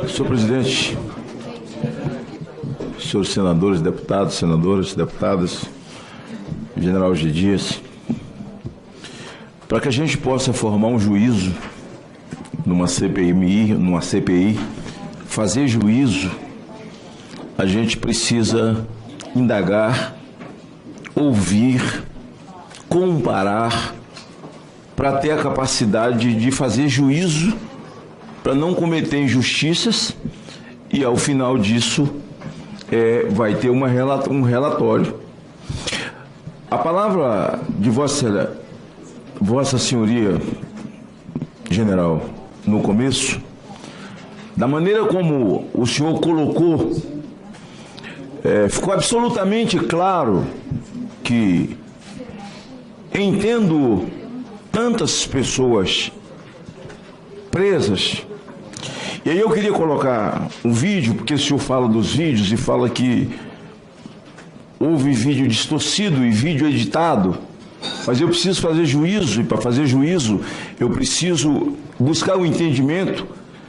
Senhor presidente, senhores senadores, deputados, senadoras, deputadas, general G. Dias, para que a gente possa formar um juízo numa CPI, fazer juízo, a gente precisa indagar, ouvir, comparar, para ter a capacidade de fazer juízo, para não cometer injustiças, e ao final disso vai ter um relatório. A palavra de Vossa Senhoria, general, no começo, da maneira como o senhor colocou, ficou absolutamente claro que, entendo tantas pessoas presas, e aí eu queria colocar um vídeo, porque o senhor fala dos vídeos e fala que houve vídeo distorcido e vídeo editado, mas eu preciso fazer juízo, e para fazer juízo eu preciso buscar o entendimento,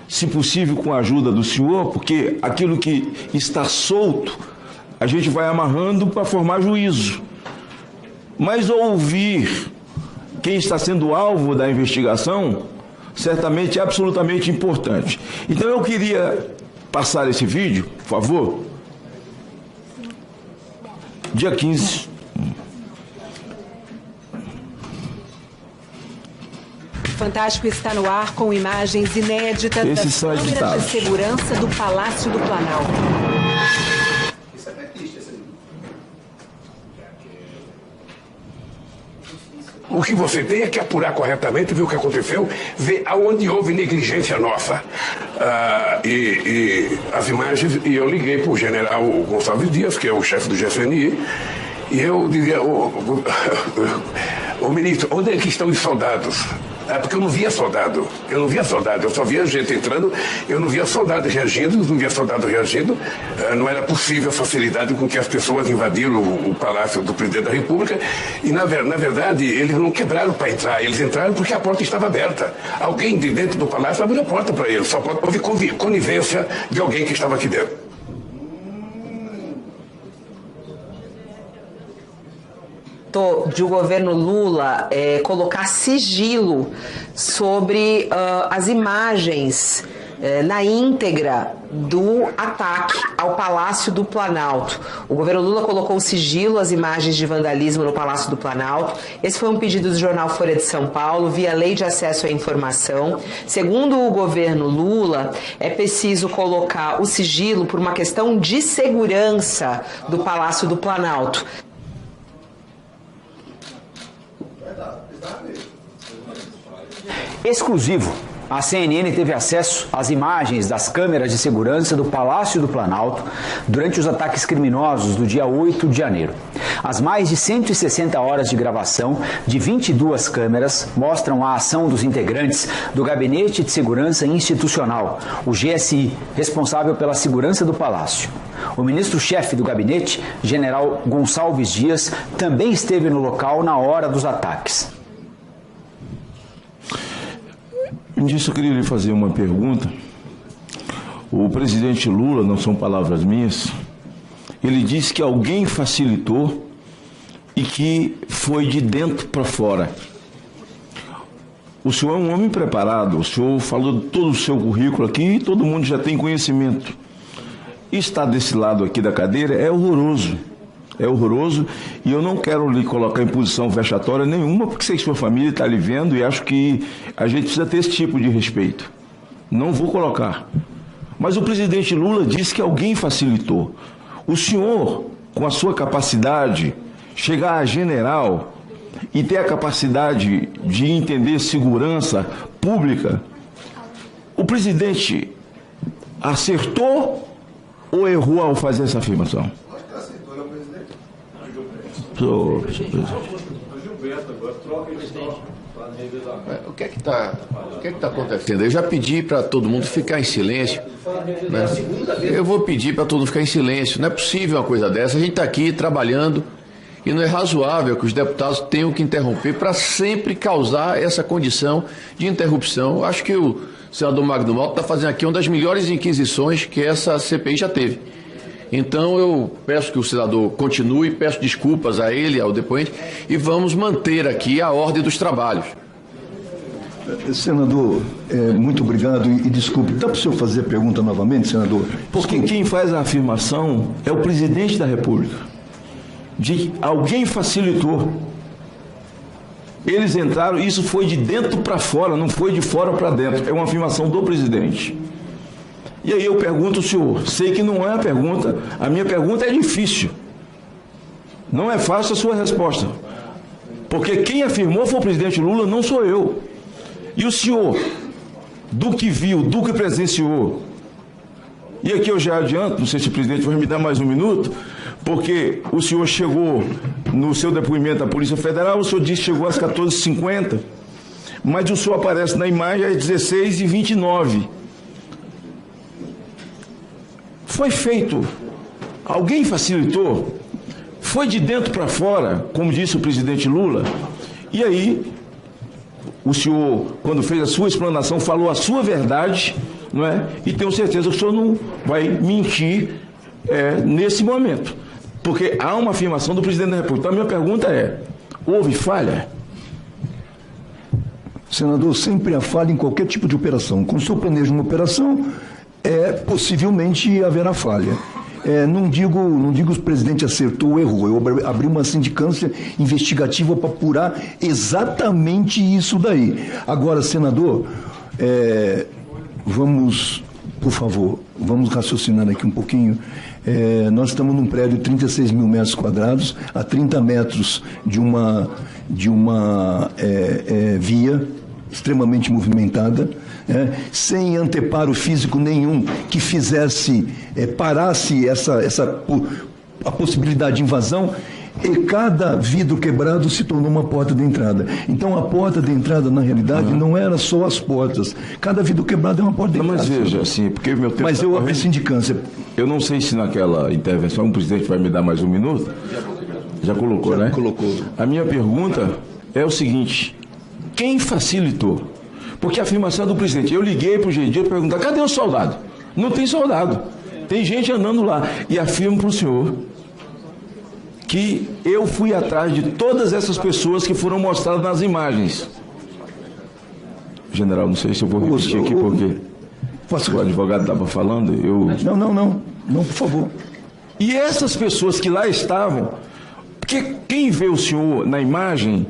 se possível com a ajuda do senhor, porque aquilo que está solto, a gente vai amarrando para formar juízo. Mas ouvir quem está sendo alvo da investigação, certamente é absolutamente importante. Então eu queria passar esse vídeo, por favor. Dia 15. Fantástico está no ar com imagens inéditas das câmeras de segurança do Palácio do Planalto. O que você tem é que apurar corretamente, ver o que aconteceu, ver aonde houve negligência nossa. E as imagens, e eu liguei para o general Gonçalves Dias, que é o chefe do GFNI, e eu dizia, ô ministro, onde é que estão os soldados? Porque eu não via soldado, eu só via gente entrando, eu não via soldado reagindo, não era possível a facilidade com que as pessoas invadiram o Palácio do Presidente da República, e na verdade eles não quebraram para entrar, eles entraram porque a porta estava aberta. Alguém de dentro do Palácio abriu a porta para eles, só houve conivência de alguém que estava aqui dentro. De o governo Lula colocar sigilo sobre as imagens na íntegra do ataque ao Palácio do Planalto. O governo Lula colocou sigilo às imagens de vandalismo no Palácio do Planalto. Esse foi um pedido do jornal Folha de São Paulo, via Lei de Acesso à Informação. Segundo o governo Lula, é preciso colocar o sigilo por uma questão de segurança do Palácio do Planalto. Exclusivo. A CNN teve acesso às imagens das câmeras de segurança do Palácio do Planalto durante os ataques criminosos do dia 8 de janeiro. As mais de 160 horas de gravação de 22 câmeras mostram a ação dos integrantes do Gabinete de Segurança Institucional, o GSI, responsável pela segurança do Palácio. O ministro-chefe do gabinete, general Gonçalves Dias, também esteve no local na hora dos ataques. Disso eu queria lhe fazer uma pergunta. O presidente Lula, não são palavras minhas, ele disse que alguém facilitou e que foi de dentro para fora. O senhor é um homem preparado, o senhor falou de todo o seu currículo aqui e todo mundo já tem conhecimento. Estar desse lado aqui da cadeira é horroroso. É horroroso, e eu não quero lhe colocar em posição vexatória nenhuma, porque sei que sua família está lhe vendo e acho que a gente precisa ter esse tipo de respeito. Não vou colocar. Mas o presidente Lula disse que alguém facilitou. O senhor, com a sua capacidade, chegar a general e ter a capacidade de entender segurança pública, o presidente acertou ou errou ao fazer essa afirmação? O que é que está acontecendo? Eu já pedi para todo mundo ficar em silêncio, né? Eu vou pedir para todo mundo ficar em silêncio. Não é possível uma coisa dessa. A gente está aqui trabalhando E não é razoável que os deputados tenham que interromper para sempre causar essa condição de interrupção. Eu acho que o senador Magno Malta está fazendo aqui uma das melhores inquisições que essa CPI já teve. Então eu peço que o senador continue, peço desculpas a ele, ao depoente, e vamos manter aqui a ordem dos trabalhos. Senador, muito obrigado e desculpe. Dá para o senhor fazer a pergunta novamente, senador? Porque quem faz a afirmação é o presidente da República. De alguém facilitou. Eles entraram, isso foi de dentro para fora, não foi de fora para dentro. É uma afirmação do presidente. E aí eu pergunto ao senhor, sei que não é a minha pergunta é difícil. Não é fácil a sua resposta. Porque quem afirmou foi o presidente Lula, não sou eu. E o senhor, do que viu, do que presenciou, e aqui eu já adianto, não sei se o presidente vai me dar mais um minuto, porque o senhor chegou no seu depoimento à Polícia Federal, o senhor disse que chegou às 14h50, mas o senhor aparece na imagem às 16h29. Foi feito, alguém facilitou, foi de dentro para fora, como disse o presidente Lula, e aí o senhor, quando fez a sua explanação, falou a sua verdade, não é? E tenho certeza que o senhor não vai mentir nesse momento, porque há uma afirmação do presidente da República. Então a minha pergunta é, houve falha? Senador, sempre há falha em qualquer tipo de operação. Quando o senhor planeja uma operação, possivelmente haverá falha. Não digo que o presidente acertou ou errou. Eu abri uma sindicância investigativa para apurar exatamente isso daí. Agora, senador, vamos, por favor, vamos raciocinar aqui um pouquinho. Nós estamos num prédio de 36 mil metros quadrados, a 30 metros de uma via extremamente movimentada, sem anteparo físico nenhum que fizesse, parasse a possibilidade de invasão, e cada vidro quebrado se tornou uma porta de entrada. Então a porta de entrada, na realidade, não era só as portas. Cada vidro quebrado é uma porta de entrada. Mas veja, assim, porque meu tempo... Mas eu abri sindicância. Eu não sei se naquela intervenção o presidente vai me dar mais um minuto. Já colocou, né? Colocou. A minha pergunta é o seguinte: quem facilitou? Porque a afirmação é do presidente. Eu liguei para o GD para perguntar, cadê o soldado? Não tem soldado. Tem gente andando lá. E afirmo para o senhor que eu fui atrás de todas essas pessoas que foram mostradas nas imagens. General, não sei se eu vou repetir aqui porque o advogado estava falando. Não, por favor. E essas pessoas que lá estavam, porque quem vê o senhor na imagem,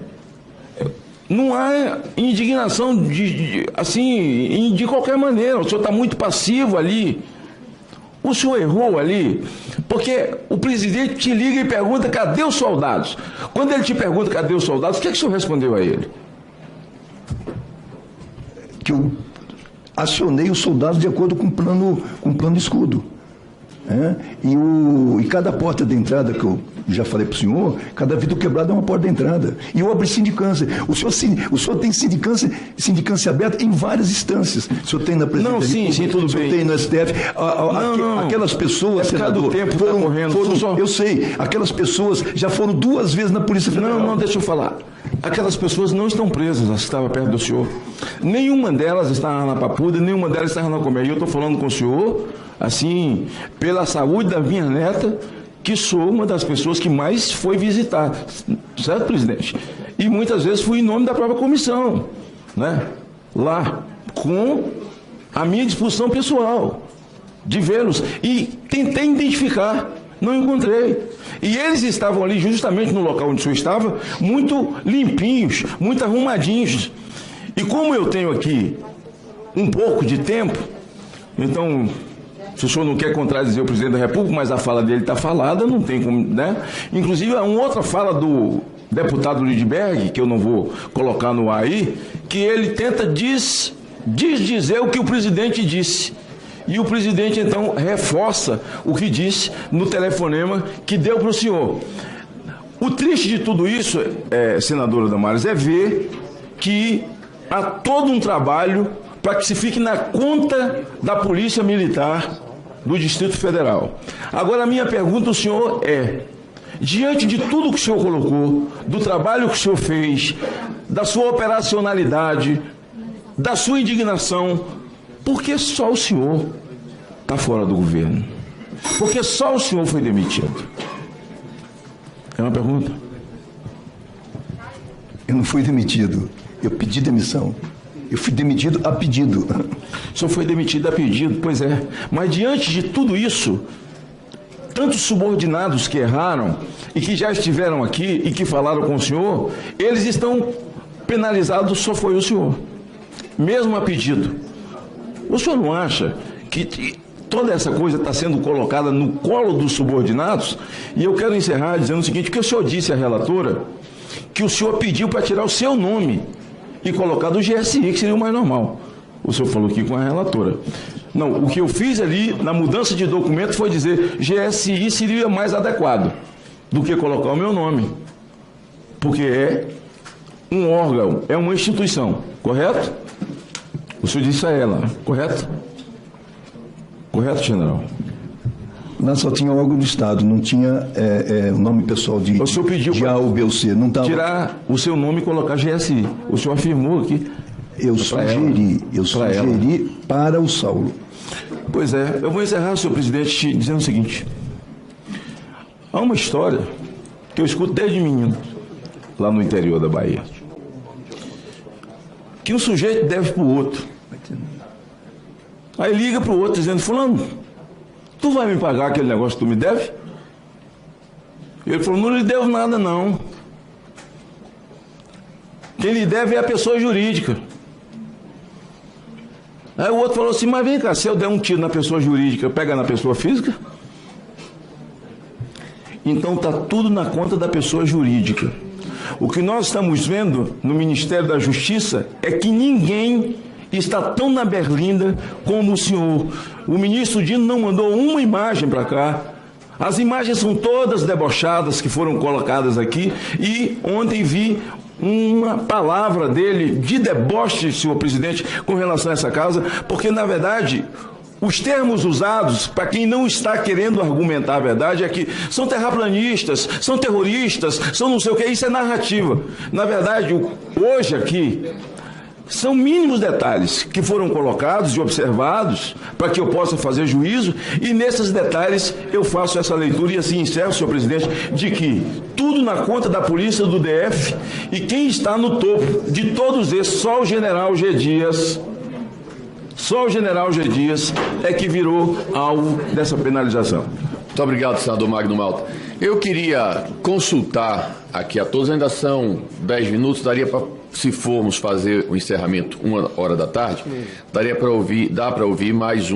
não há indignação de qualquer maneira. O senhor está muito passivo ali. O senhor errou ali, porque o presidente te liga e pergunta, cadê os soldados? Quando ele te pergunta, cadê os soldados, o que é que o senhor respondeu a ele? Que eu acionei os soldados de acordo com o plano escudo. E cada porta de entrada, que eu já falei para o senhor, cada vidro quebrado é uma porta de entrada. E eu abri sindicância. O senhor tem sindicância aberta em várias instâncias. O senhor tem na Presidência da República, sim, tudo bem. O senhor tem no STF. Aquelas pessoas, senador, tempo foram correndo. Eu sei, aquelas pessoas já foram 2 vezes na Polícia Federal. Não, deixa eu falar. Aquelas pessoas não estão presas, as que estavam perto do senhor. Nenhuma delas estava na Papuda, nenhuma delas estava na Comédia. Eu estou falando com o senhor, assim, pela saúde da minha neta, que sou uma das pessoas que mais foi visitar, certo, presidente? E muitas vezes fui em nome da própria comissão, né? Lá, com a minha disposição pessoal, de vê-los. E tentei identificar, não encontrei. E eles estavam ali, justamente no local onde o senhor estava, muito limpinhos, muito arrumadinhos. E como eu tenho aqui um pouco de tempo, então, se o senhor não quer contradizer o presidente da República, mas a fala dele está falada, não tem como, né? Inclusive, há uma outra fala do deputado Lindbergh, que eu não vou colocar no ar aí, que ele tenta dizer o que o presidente disse. E o presidente, então, reforça o que disse no telefonema que deu para o senhor. O triste de tudo isso, senadora Damares, é ver que há todo um trabalho para que se fique na conta da Polícia Militar do Distrito Federal. Agora, a minha pergunta ao senhor é, diante de tudo que o senhor colocou, do trabalho que o senhor fez, da sua operacionalidade, da sua indignação, por que só o senhor está fora do governo? Por que só o senhor foi demitido? É uma pergunta? Eu não fui demitido, eu pedi demissão. Eu fui demitido a pedido. O senhor foi demitido a pedido, pois é. Mas diante de tudo isso, tantos subordinados que erraram e que já estiveram aqui e que falaram com o senhor, eles estão penalizados, só foi o senhor. Mesmo a pedido. O senhor não acha que toda essa coisa está sendo colocada no colo dos subordinados? E eu quero encerrar dizendo o seguinte, que o senhor disse à relatora que o senhor pediu para tirar o seu nome e colocar do GSI, que seria o mais normal. O senhor falou aqui com a relatora. Não, o que eu fiz ali na mudança de documento foi dizer GSI seria mais adequado do que colocar o meu nome. Porque é um órgão, é uma instituição, correto? O senhor disse a ela, correto? Correto, general? Lá só tinha órgão do Estado, não tinha o nome pessoal de A ou B ou C. Não tava... tirar o seu nome e colocar GSI. O senhor afirmou aqui. Eu sugeri para o Saulo. Pois é, eu vou encerrar, senhor presidente, dizendo o seguinte. Há uma história que eu escuto desde menino, lá no interior da Bahia. Que um sujeito deve para o outro. Aí liga para o outro dizendo, fulano, tu vai me pagar aquele negócio que tu me deve? Ele falou, não lhe devo nada não. Quem lhe deve é a pessoa jurídica. Aí o outro falou assim, mas vem cá, se eu der um tiro na pessoa jurídica, pega na pessoa física? Então está tudo na conta da pessoa jurídica. O que nós estamos vendo no Ministério da Justiça é que ninguém está tão na berlinda como o senhor. O ministro Dino não mandou uma imagem para cá. As imagens são todas debochadas que foram colocadas aqui e ontem vi uma palavra dele de deboche, senhor presidente, com relação a essa causa, porque na verdade os termos usados, para quem não está querendo argumentar a verdade, é que são terraplanistas, são terroristas, são não sei o que, isso é narrativa. Na verdade, hoje aqui, são mínimos detalhes que foram colocados e observados para que eu possa fazer juízo, e nesses detalhes eu faço essa leitura e assim encerro, senhor presidente, de que tudo na conta da polícia do DF, e quem está no topo de todos esses, só o general G. Dias, é que virou alvo dessa penalização. Muito obrigado, senador Magno Malta. Eu queria consultar aqui a todos, ainda são 10 minutos, daria para, se formos fazer o encerramento 1h da tarde, dá para ouvir mais um.